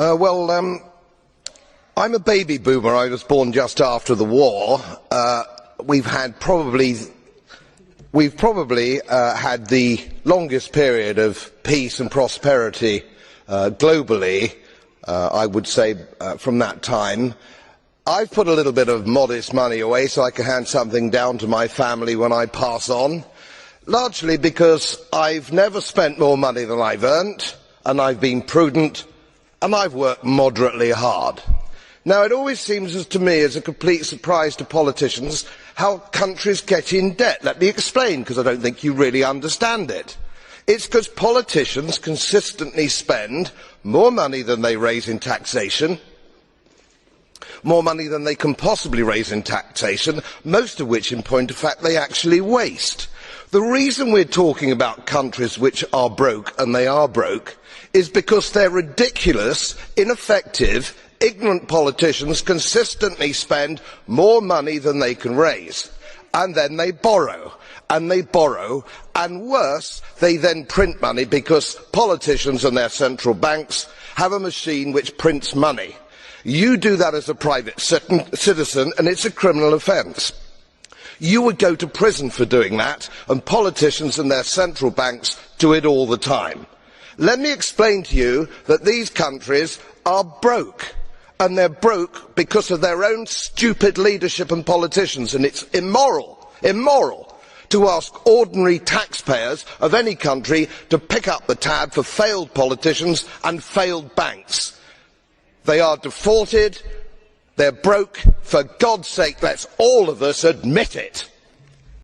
I'm a baby boomer. I was born just after the war. We've probably had the longest period of peace and prosperity globally, I would say, from that time. I've put a little bit of modest money away so I can hand something down to my family when I pass on, largely because I've never spent more money than I've earned, and I've been prudent, and I've worked moderately hard. Now, it always seems to me as a complete surprise to politicians how countries get in debt. Let me explain, because I don't think you really understand it. It's because politicians consistently spend more money than they raise in taxation, more money than they can possibly raise in taxation, most of which, in point of fact, they actually waste. The reason we're talking about countries which are broke, and they are broke, is because their ridiculous, ineffective, ignorant politicians consistently spend more money than they can raise, and then they borrow, and worse, they then print money, because politicians and their central banks have a machine which prints money. You do that as a private citizen, and it's a criminal offence. You would go to prison for doing that, and politicians and their central banks do it all the time. Let me explain to you that these countries are broke, and they're broke because of their own stupid leadership and politicians, and it's immoral to ask ordinary taxpayers of any country to pick up the tab for failed politicians and failed banks. They are defaulted, they're broke. For God's sake, let's all of us admit it.